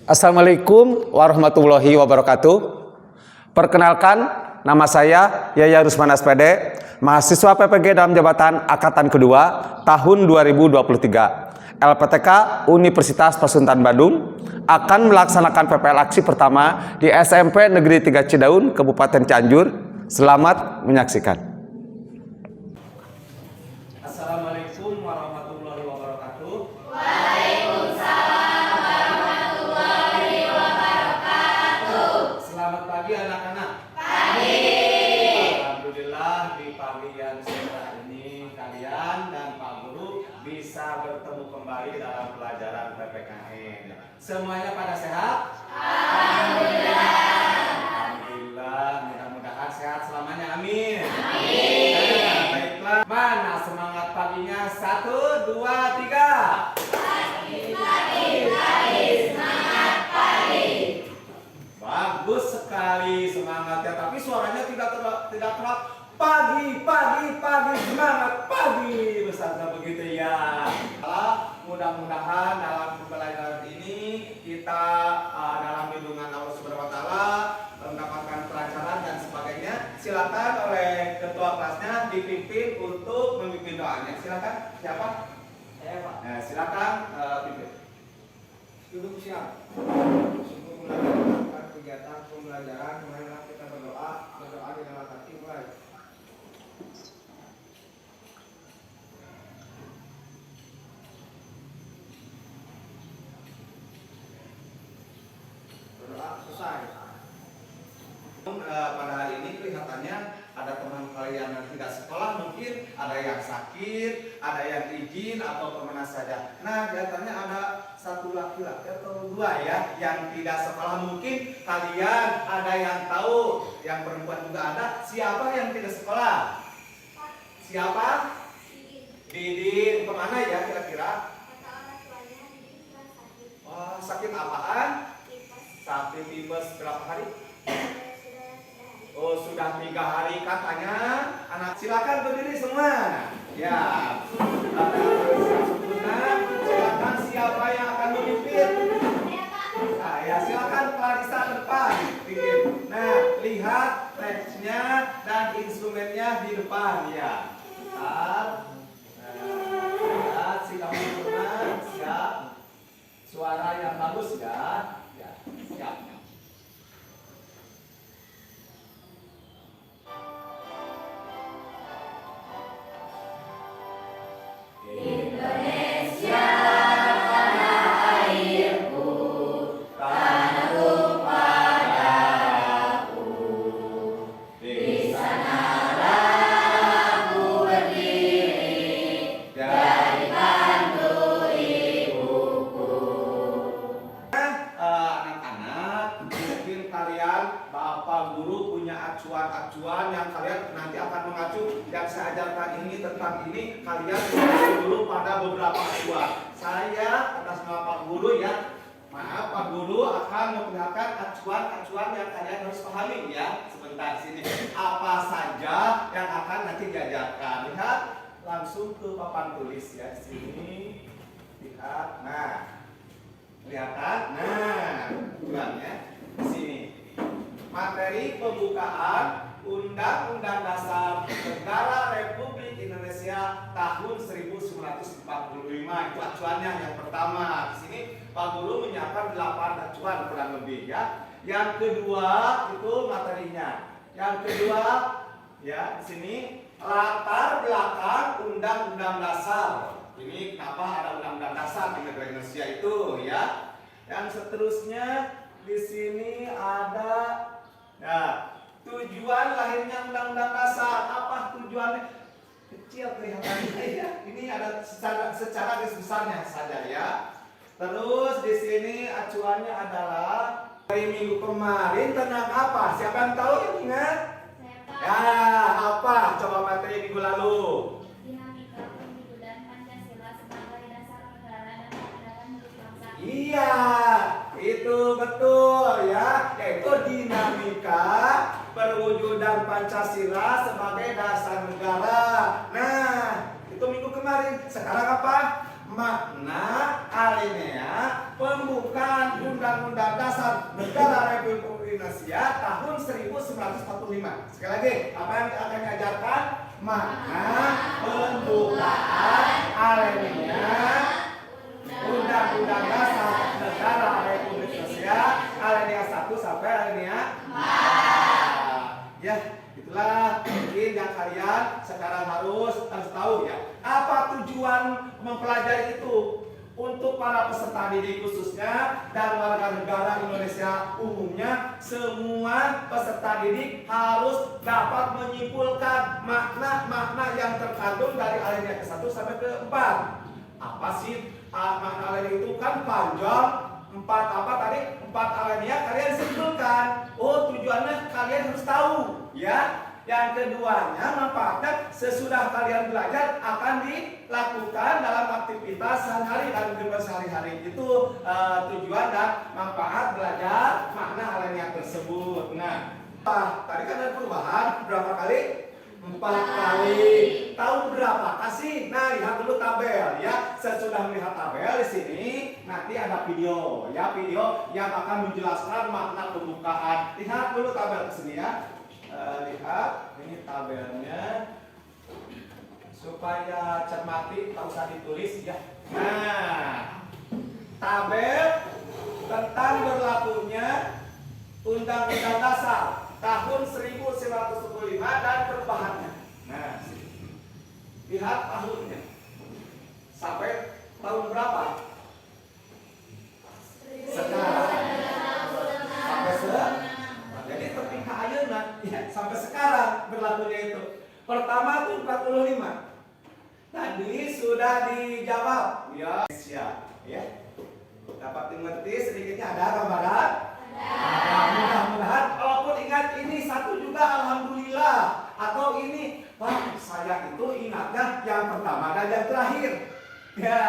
Assalamualaikum warahmatullahi wabarakatuh. Perkenalkan, nama saya Yaya Rusman SPD, mahasiswa PPG dalam jabatan Angkatan Kedua tahun 2023. LPTK Universitas Pasundan Bandung akan melaksanakan PPL aksi pertama di SMP Negeri 3 Cidaun, Kabupaten Cianjur. Selamat menyaksikan. Assalamualaikum warahmatullahi wabarakatuh. Waalaikumsalam warahmatullahi wabarakatuh. Selamat pagi anak-anak. Pagi. Alhamdulillah di pagi yang cerah ini kalian dan Pak Guru bisa bertemu kembali dalam pelajaran PPKN. Semuanya pada sehat? Alhamdulillah. Alhamdulillah, mudah-mudahan sehat selamanya. Amin. Amin. Nah, baiklah. Mana semangat paginya? 1, 2, 3. Pagi, semangat pagi. Bagus sekali semangatnya, tapi suaranya tidak kerak. Pagi, semangat pagi. Bersama begitu ya. Mudah-mudahan dalam pembelajaran ini kita dalam lindungan Allah Subhanahu wa taala mendapatkan kelancaran dan sebagainya. Silakan oleh ketua kelasnya dipimpin untuk memimpin doanya. Silakan. Siapa? Saya, Pak. Nah, silakan pimpin. Duduk siap. Sebelum melakukan kegiatan pembelajaran, marilah kita berdoa di dalam hati mulai. Berdoa selesai. Pada hari ini kelihatannya ada teman kalian yang tidak sekolah, mungkin ada yang sakit, ada yang izin atau kemana saja. Nah, kelihatannya ada satu laki-laki atau dua ya yang tidak sekolah. Mungkin kalian ada yang tahu, yang perempuan juga ada. Siapa yang tidak sekolah? Siapa? Didin. Kemana ya kira-kira? Wah, sakit apaan? Sakit tipes berapa hari? Oh, sudah 3 hari katanya. Anak, silakan berdiri semua. Ya. Silakan siapa yang akan memimpin? Saya. Silakan Clarissa depan. Nah, lihat teksnya dan instrumennya di depan ya. Lihat si kamu tenang, siap. Suara yang bagus ya. Ya, siap. Indonesia tanah airku, tanah tumpah darahku. Di sanalah aku berdiri dari bantu ibuku. Anak-anak, mungkin kalian Bapak Guru punya acuan-acuan yang kalian nanti akan mengacu. Yang saya ajarkan ini tentang ini, kalian dulu pada beberapa acuan. Saya atas nama Pak Guru ya, maaf Pak Guru akan memperlihatkan acuan-acuan yang kalian harus pahami ya. Sebentar sini, apa saja yang akan nanti diajarkan. Lihat langsung ke papan tulis ya di sini. Lihat, nah. Kelihatan? Nah, tujuannya di sini. Materi pembukaan Undang-Undang Dasar Negara Republik Indonesia tahun 1945. Itu acuannya yang pertama. Di sini Pak Guru menyiapkan 8 acuan kurang lebih ya. Yang kedua itu materinya. Yang kedua ya di sini latar belakang Undang-Undang Dasar. Ini kenapa ada Undang-Undang Dasar di negara Indonesia itu ya. Yang seterusnya di sini ada tujuan lahirnya Undang-Undang Dasar. Apa tujuannya? Kecil kelihatannya ya. Ini ada secara garis besarnya saja ya. Terus di sini acuannya adalah dari minggu kemarin tentang apa? Siapa yang tahu yang ingat? Ya, apa? Coba materi minggu lalu. Iya, itu betul ya, yaitu dinamika perwujudan Pancasila sebagai dasar negara. Nah, itu minggu kemarin. Sekarang apa? Makna alinea pembukaan Undang-Undang 1945. Sekali lagi, apa yang akan diajarkan? Makna pembukaan alinea Undang-Undang Dasar Negara Republik Indonesia alinea 1 sampai alinea 4. Ya, itulah mungkin yang kalian sekarang harus tahu ya. Apa tujuan mempelajari itu? Untuk para peserta didik khususnya dan warga negara Indonesia umumnya, semua peserta didik harus dapat menyimpulkan makna-makna yang terkandung dari alinea ke-1 sampai ke-4. Apa sih makna alinea itu? Kan panjang, 4 apa tadi? 4 alinea kalian simpulkan. Oh, tujuannya kalian harus tahu ya. Yang keduanya, manfaatnya sesudah kalian belajar akan dilakukan dalam aktivitas sehari-hari dan kehidupan sehari-hari. Itu tujuan dan manfaat belajar makna alinea tersebut. Nah, tadi kan ada perubahan berapa kali? 4 kali. Tahu berapa kasih? Nah, lihat dulu tabel ya. Sesudah melihat tabel di sini, nanti ada video ya, video yang akan menjelaskan makna pembukaan. Lihat dulu tabel ke sini ya. Lihat ini tabelnya supaya cermati, tak usah ditulis ya. Nah, tabel tentang berlakunya Undang-Undang Dasar tahun 1945 dan perubahannya. Nah, lihat tahunnya sampai tahun berapa? Sekarang sampai jadi terpingka ayeuna ya, sampai sekarang berlakunya itu. Pertama tuh 45. Tadi sudah dijawab ya. Ya. Dapat dimengerti sedikitnya ada gambaran? Ada. Mudah-mudahan walaupun ingat ini satu juga alhamdulillah, atau ini Pak saya itu ingatnya yang pertama dan yang terakhir. Ya,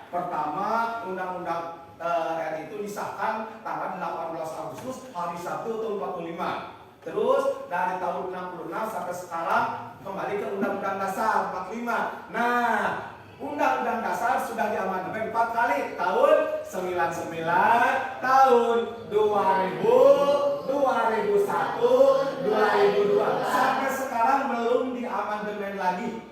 pertama undang-undang RI itu disahkan tanggal 18 Agustus hari Sabtu tahun 45. Terus dari tahun 66 sampai sekarang kembali ke Undang-Undang Dasar 45. Nah, Undang-Undang Dasar sudah diamandemen 4 kali, tahun 99, tahun 2000, 2001, 2002. Sampai sekarang belum diamandemen lagi.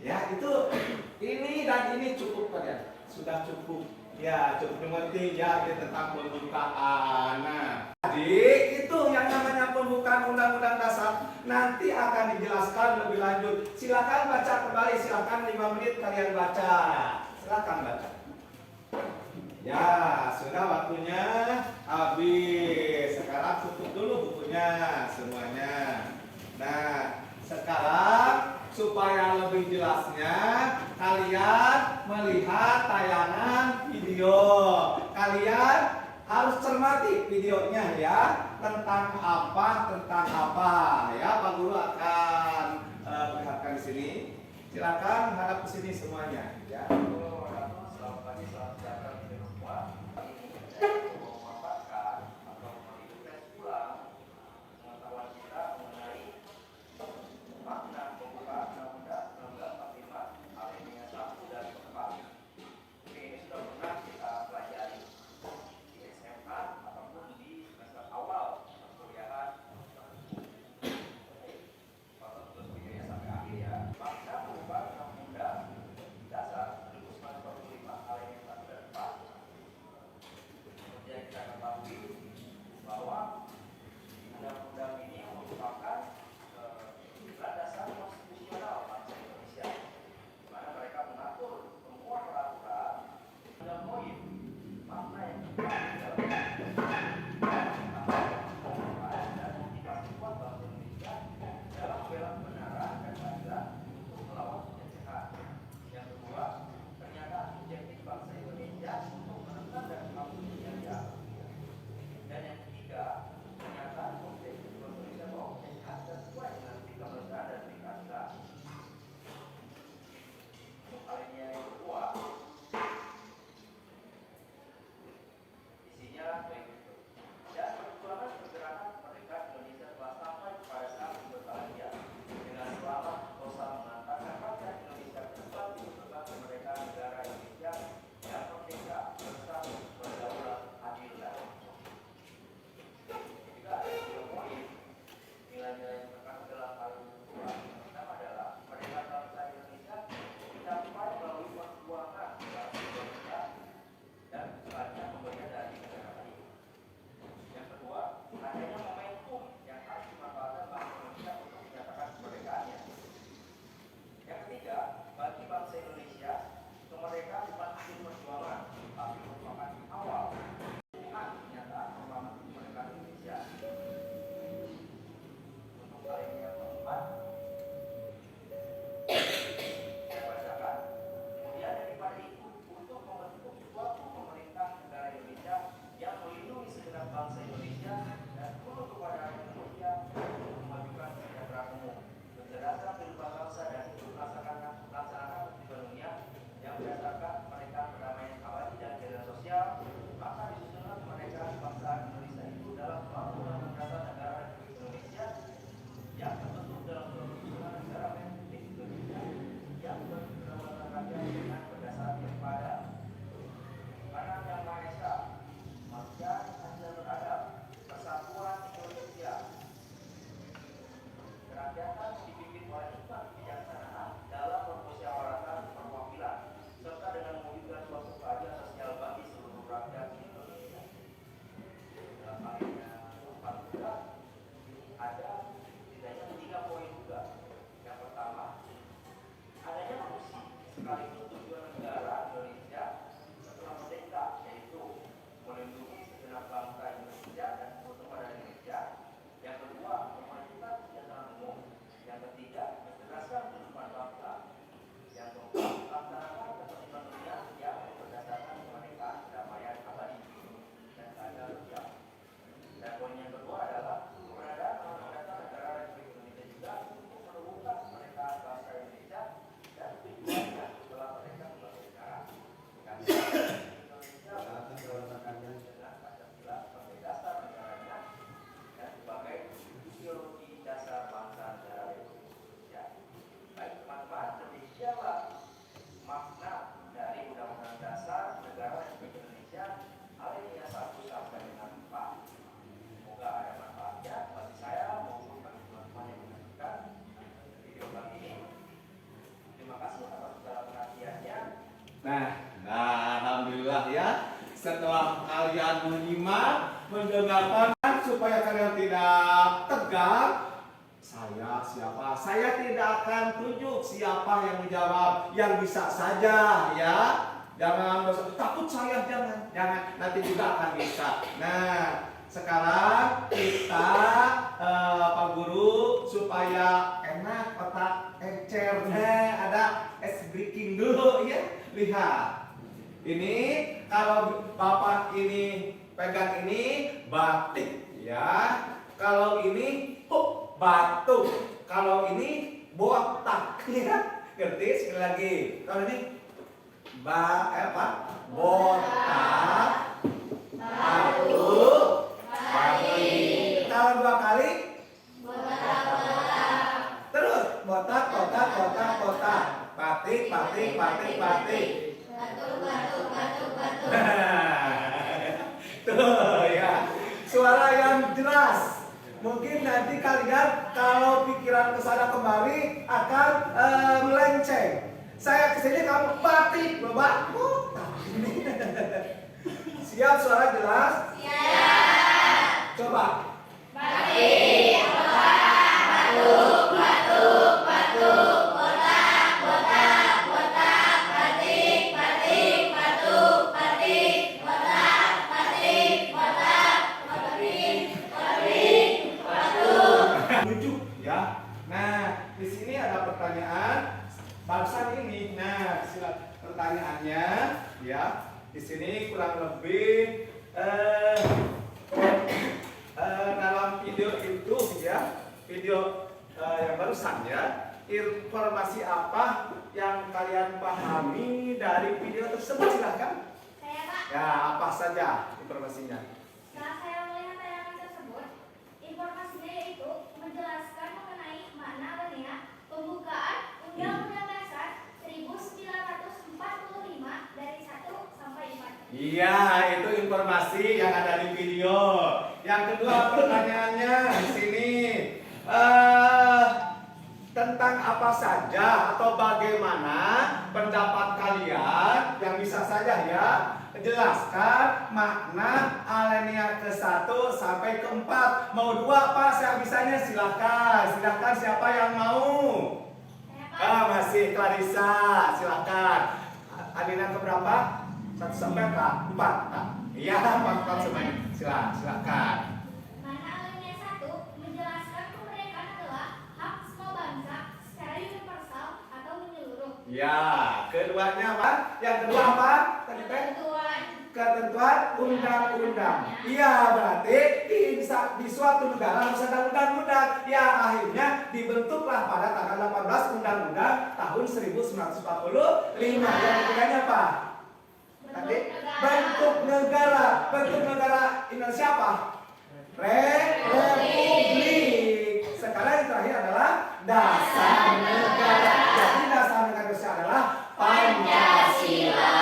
Ya, itu ini dan ini cukup kalian. Sudah cukup. Ya, cukup dimengerti ya tentang pembukaan. Nah, jadi itu yang namanya pembukaan Undang-Undang Dasar nanti akan dijelaskan lebih lanjut. Silakan baca kembali, silakan 5 menit kalian baca. Silakan baca. Ya, sudah waktunya habis. Sekarang tutup dulu bukunya semuanya. Nah, sekarang supaya lebih jelasnya kalian melihat tayangan video. Kalian harus cermati videonya ya, tentang apa ya. Pak Guru akan perlihatkan di sini. Silakan hadap ke sini semuanya ya. Selamat pagi, selamat sejahtera semua. sekaligus tujuan negara Indonesia setelah merdeka, yaitu melindungi segenap bangsa Indonesia dan sekutu pada Indonesia. Yang kedua, memajukan kesejahteraan umum. Yang ketiga, mencerdaskan kehidupan bangsa. Yang keempat, melaksanakan ketertiban dunia yang berdasarkan kemerdekaan, kedamaian abadi dan keadilan sosial. Dan poin yang kedua adalah keberadaan undang-undang negara Republik Indonesia juga untuk menumbuhkan kemerdekaan bangsa Indonesia dan tujuannya setelah merdeka sebagai negara. Dan Indonesia dengan Pancasila sebagai dasar negaranya dan sebagai ideologi dasar bangsa negara Republik Indonesia. Baik teman-teman, demikianlah makna dari Undang-Undang Dasar Negara Republik Indonesia alinea 1 sampai dengan 4. Semoga ada manfaatnya bagi saya maupun bagi teman-teman yang menyaksikan video kali ini. Terima kasih atas segala perhatiannya. Nah, alhamdulillah ya. Setelah kalian menyimak, mendengarkan supaya kalian tidak tegang. Saya siapa? Saya tidak akan tunjuk siapa yang menjawab, yang bisa saja ya. Jangan takut saya, jangan nanti juga akan bisa. Nah, sekarang kita Pak Guru supaya enak otak encernya ada es breaking dulu ya. Lihat. Ini kalau Bapak ini pegang ini batik ya. Kalau ini batu. Kalau ini botak ya. Ngerti sekali lagi. Kalau ini botak, batu, batik. Kalau 2 kali terus botak, batik. Tuh ya, suara yang jelas. Mungkin nanti kalian kalau pikiran kesana kemari akan melenceng. Saya kesini kamu batik, Bapak. Siap, suara jelas? Siap. Coba. Batik, botak, batuk, botak, batik, batuk, batik, botak, batuk. Lucu ya. Nah, di sini ada pertanyaan barusan ini. Nah, silakan pertanyaannya ya. Di sini kurang lebih dalam video itu ya, video yang barusan ya, informasi apa yang kalian pahami dari video tersebut? Silahkan. Saya, Pak. Ya, apa saja informasinya? Setelah saya melihat tayangan tersebut, informasinya yaitu menjelaskan mengenai makna alinea pembukaan Undang-Undang Dasar 1945 dari 1 sampai 4. Iya, itu informasi yang ada di video. Yang kedua pertanyaannya di sini tentang apa saja atau bagaimana pendapat kalian yang bisa saja ya jelaskan makna alinea ke-1 sampai ke-4. Mau 2 apa saya bisanya? Silakan siapa yang mau? Masih Clarissa, silakan. Alinea keberapa? 1 sampai ke 4. Iya, 4 semuanya. Silakan. Makna alinea 1 menjelaskan kemerdekaan adalah hak semua bangsa secara universal atau menyeluruh. Ya, keduanya apa? Yang kedua apa? Tadi Teh? Ketentuan undang-undang. Iya, berarti di suatu negara harus ada undang-undang. Ya, akhirnya dibentuklah pada tanggal 18 Undang-Undang tahun 1945. Yang ketiganya apa? Tadi bentuk negara. Bentuk negara Indonesia apa? Republik. Sekarang yang terakhir adalah dasar negara. Jadi dasar negara Indonesia adalah Pancasila.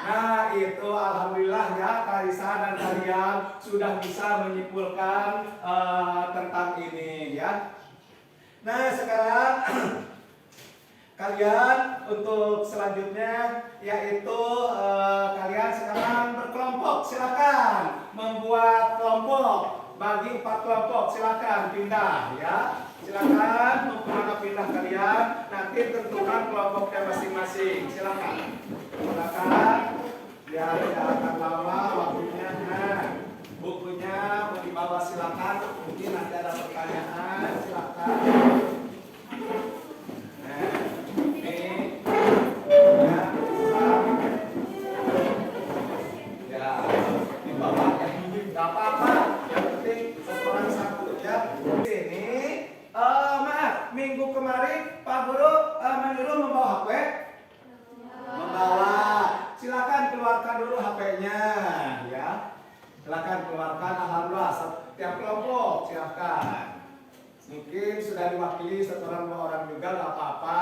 Nah, itu alhamdulillah ya Clarissa dan kalian sudah bisa menyimpulkan tentang ini ya. Nah, sekarang kalian untuk selanjutnya yaitu kalian sekarang berkelompok. Silakan membuat kelompok, bagi 4 kelompok. Silakan pindah ya. Silakan kemana pindah kalian. Nanti tentukan kelompoknya masing-masing. Silakan. Ya, tidak akan lama waktunya. Nah, bukunya mau dibawa silakan. Mungkin nanti ada pertanyaan. Silakan. Nah, ini ya, ya, dibawa ya. Gak apa-apa. Yang penting seorang satu ya. Ini, maaf, minggu kemarin Pak Guru menyuruh membawa HP. Membawa. Silakan keluarkan dulu HP-nya, ya. Silakan keluarkan. Alhamdulillah, setiap kelompok silakan. Mungkin sudah diwakili satu orang dua orang juga, nggak apa-apa.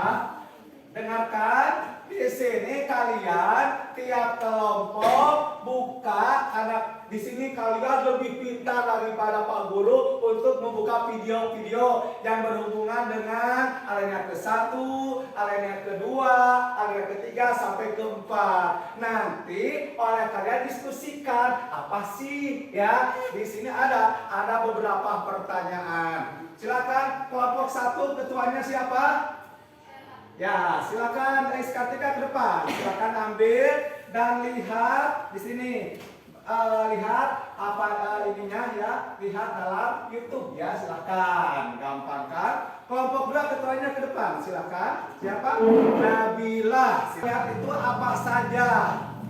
Dengarkan, di sini kalian tiap kelompok buka, karena di sini kalian lebih pintar daripada Pak Guru untuk membuka video-video yang berhubungan dengan alinea ke-1, alinea ke-2, alinea ke-3 sampai ke-4. Nanti oleh kalian diskusikan apa sih ya? Di sini ada beberapa pertanyaan. Silakan kelompok 1 ketuanya siapa? Ya, silakan Kartika ke depan. Silakan ambil dan lihat di sini. Lihat apa ininya ya. Lihat dalam YouTube ya, silakan. Gampang kan? Kelompok 2 ketuanya ke depan. Silakan. Siapa? Nabila. Lihat itu apa saja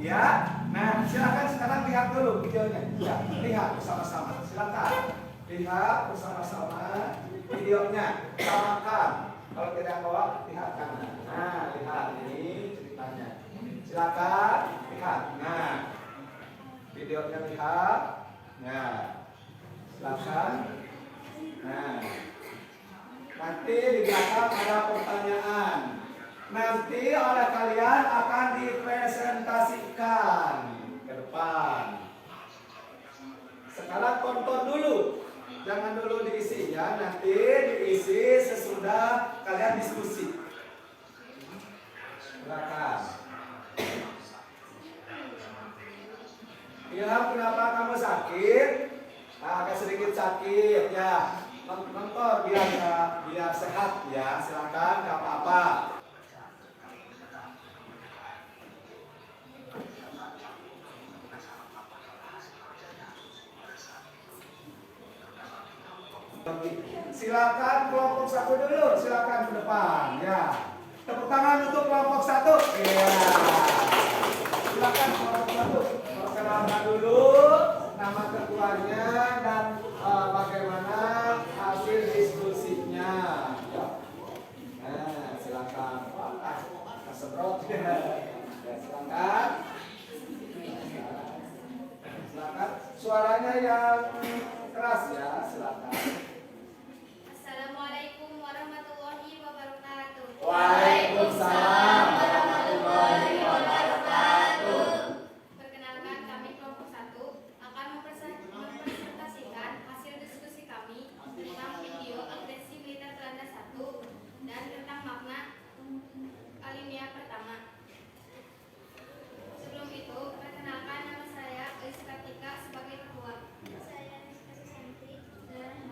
ya. Nah, silakan sekarang lihat dulu videonya. Ya, lihat bersama-sama. Silakan. Lihat bersama-sama videonya. Samakan. Kalau tidak bawa, lihat kanan. Nah, lihat ini ceritanya. Silakan lihat. Nah, videonya lihat. Nah, silakan. Nah, nanti di belakang ada pertanyaan. Nanti oleh kalian akan dipresentasikan ke depan. Sekarang tonton dulu. Jangan dulu diisi ya, nanti diisi sesudah kalian diskusi. Silakan. Ilham, kenapa kamu sakit? Agak sedikit sakit ya. Mentor biar sehat ya. Silakan, nggak apa-apa. Silakan kelompok 1 dulu, silakan ke depan ya. Tepuk tangan untuk kelompok 1. Iya. Silakan kelompok 1. Perkenalkan dulu nama ketuanya dan bagaimana hasil diskusinya. Ya. Nah, silakan. Kesemprot. Ya, silakan. Silakan. Suaranya yang keras ya, silakan. Assalamualaikum warahmatullahi wabarakatuh. Waalaikumsalam warahmatullahi wabarakatuh. Perkenalkan, kami kelompok 1 akan mempresentasikan hasil diskusi kami tentang video agresi militer Belanda 1 dan tentang makna alinea pertama. Sebelum itu, perkenalkan, nama saya Kartika sebagai ketua. Saya Rizka Santri dan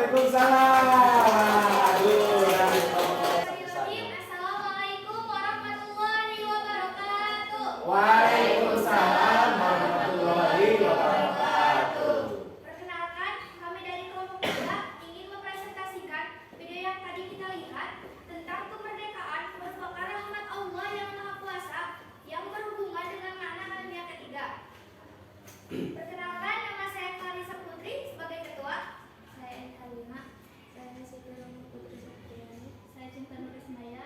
Waalaikumsalam. Aduh, dari Bismillahirrahmanirrahim. Assalamualaikum warahmatullahi wabarakatuh. Waalaikumsalam warahmatullahi wabarakatuh. Perkenalkan, kami dari kelompok 3 ingin mempresentasikan video yang tadi kita lihat tentang kemerdekaan merupakan rahmat Allah yang Maha Kuasa yang berhubungan dengan makna kalimat ketiga. Perkenalkan, nama saya Clarissa Putri sebagai ketua. Saya Eka Lima. Saya Siti Romo Putri Septiani. Saya Cinta Nurismaya.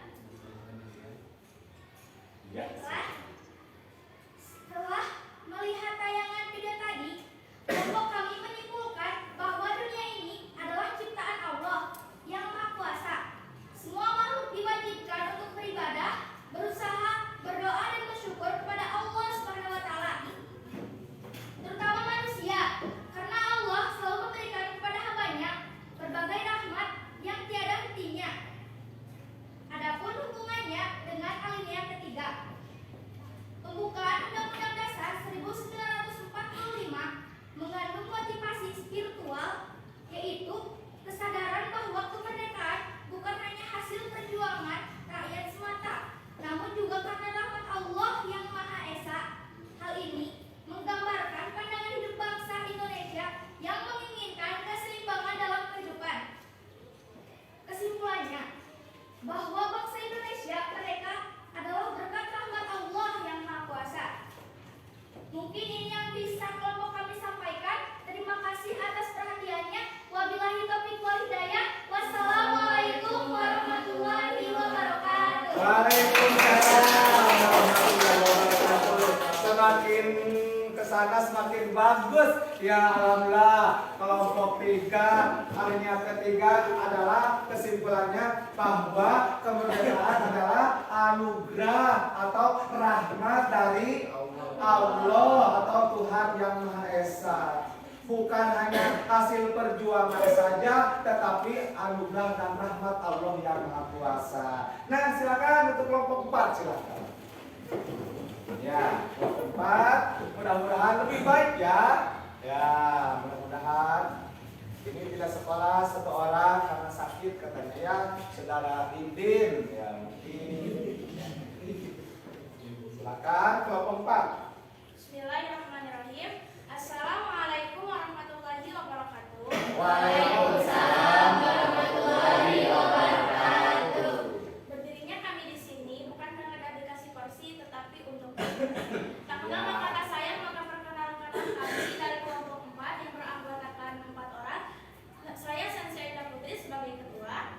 Setelah melihat tayangan video tadi, kelompok kami menyimpulkan bahwa dunia ini adalah ciptaan Allah yang Maha Kuasa. Semua makhluk diwajibkan untuk beribadah, berusaha, berdoa dan bersyukur kepada Allah Subhanahu wa taala. Terutama manusia, karena Allah selalu memberikan kepada hambanya berbagai rahmat yang tiada hentinya. Adapun hubungannya dengan alinea ketiga, pembukaan Undang-Undang Dasar 1945 mengandung motivasi spiritual, yaitu kesadaran bahwa kemerdekaan bukan hanya hasil perjuangan rakyat semata, namun juga karena rahmat Allah yang Maha Esa. Hal ini menggambarkan pandangan hidup bangsa Indonesia yang menginginkan keseimbangan dalam kehidupan. Kesimpulannya, bahwa bangsa Indonesia mereka adalah berkat rahmat Allah yang Maha Kuasa. Mungkin ini yang bisa kelompok kami sampaikan. Terima kasih atas perhatiannya. Wabillahi taufiq wal hidayah. Wassalamualaikum warahmatullahi wabarakatuh. Waalaikumsalam warahmatullahi wabarakatuh. Semakin kesana semakin bagus. Ya alhamdulillah. Kelompok 3 alinea ketiga adalah kesimpulannya bahwa kemerdekaan adalah anugerah atau rahmat dari Allah atau Tuhan yang Maha Esa. Bukan hanya hasil perjuangan saja, tetapi anugerah dan rahmat Allah yang Maha Kuasa. Nah, silakan untuk kelompok 4, silakan. Ya, kelompok 4, mudah-mudahan lebih baik ya. Ya, mudah-mudahan. Ini tidak sekolah satu orang karena sakit katanya ya, saudara Didin ya mungkin. Silakan kelompok 4. Bismillahirrahmanirrahim. Assalamualaikum warahmatullahi wabarakatuh. Waalaikumsalam warahmatullahi wabarakatuh. Berdirinya kami di sini bukan karena dikasih kursi, tetapi untuk tak kenal maka saya maka perkenalkan kami dari kelompok 4 yang beranggotakan 4 orang. Saya Sensi Aida Putri sebagai ketua.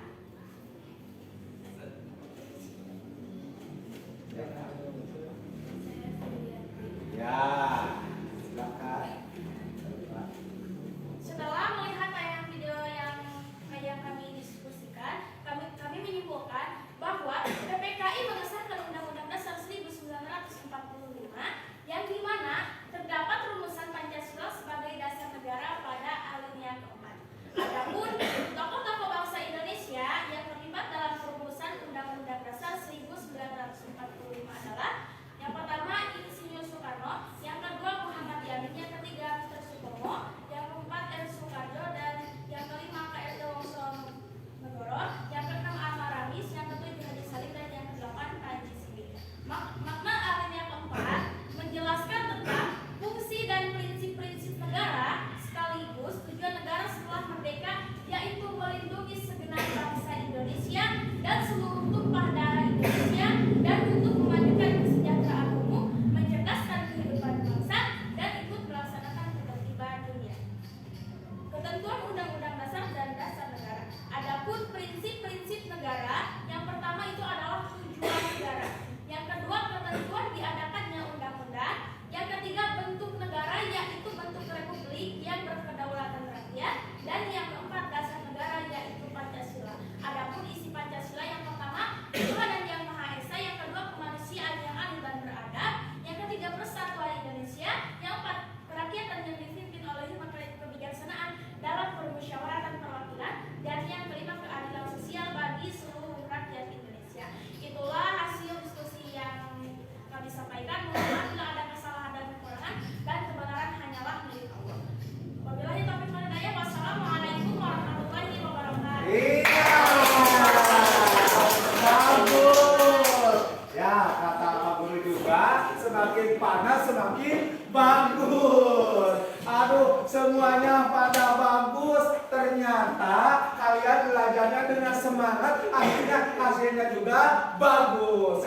semakin panas semakin bagus. Aduh, semuanya pada bagus. Ternyata kalian belajarnya dengan semangat, akhirnya hasilnya juga bagus.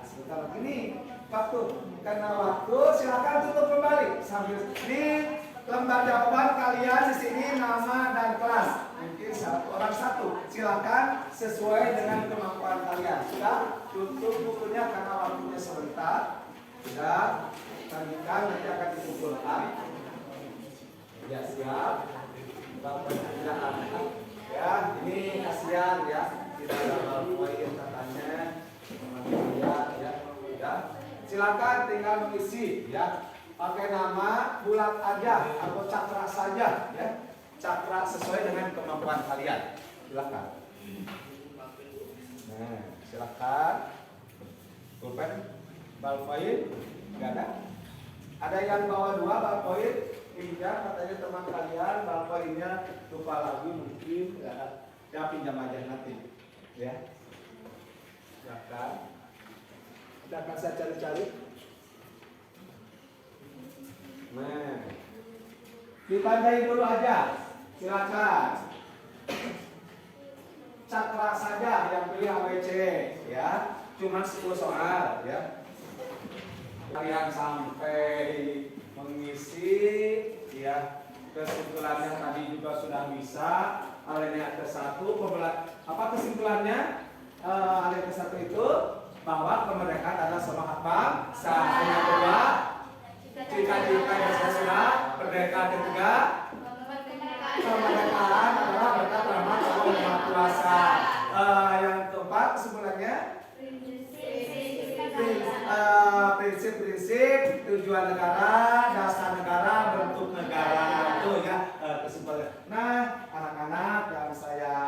Sebentar lagi nih, waktu karena waktu silakan tutup kembali sambil di lembar jawaban kalian di sini nama dan kelas. Mungkin orang satu. Silakan sesuai dengan kemampuan kalian. Sudah tutup bukunya karena waktunya sebentar. Sudah lanjutkan nanti akan dikumpulkan. Ya siap. Bapak tidak ada. Ya ini kasihan ya. Tidak ada poin katanya. Ya. Silakan tinggal mengisi ya. Pakai nama bulat aja atau cakra saja ya. Cakra sesuai dengan kemampuan kalian. Silakan. Nah, silakan. Pulpen, ballpoint, enggak ada? Ada yang bawa 2 ballpoint? Pinjam katanya teman kalian, ballpointnya lupa lagi mungkin ya pinjam aja nanti ya. Silakan. Kita akan saya cari-cari. Nah, ditandai dulu aja. Silakan. Cakra saja yang pilih ABC ya. Cuma 10 soal ya. Kalian sampai mengisi ya. Kesimpulannya tadi juga sudah bisa. Alinea ke-1 apa kesimpulannya? Alinea ke-1 itu bahwa kemerdekaan adalah semangat bangsa. Yang kedua, cita-cita yang sudah merdeka. Ketiga, kemerdekaan adalah berkat rahmat Allah yang Maha Kuasa. Yang keempat kesimpulannya prinsip-prinsip tujuan negara, dasar negara, bentuk negara itu ya kesimpulannya. Nah, anak-anak yang saya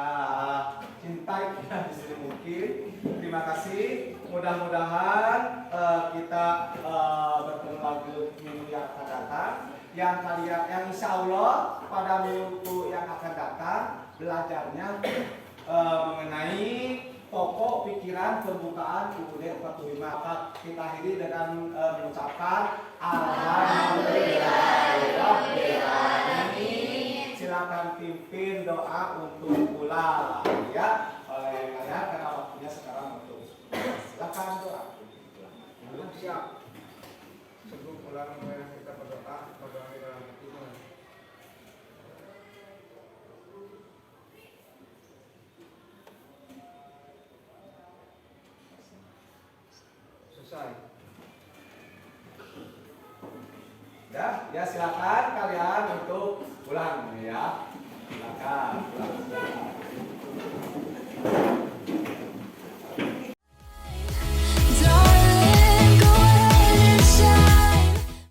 cintai di sini mungkin terima kasih. Mudah-mudahan kita bertemu lagi minggu yang akan datang. Yang kalian, yang insya Allah pada minggu yang akan datang belajarnya mengenai pokok pikiran pembukaan UUD 45. Maka kita akhiri dengan mengucapkan Alhamdulillahirobbilalamin. Silakan pimpin doa untuk pulang ya oleh kalian karena waktunya sekarang untuk silakan doa. Siap. Sebelum pulang kita berdoa di dalam hati. Selesai. Ya silakan kalian untuk pulang ya. Silakan.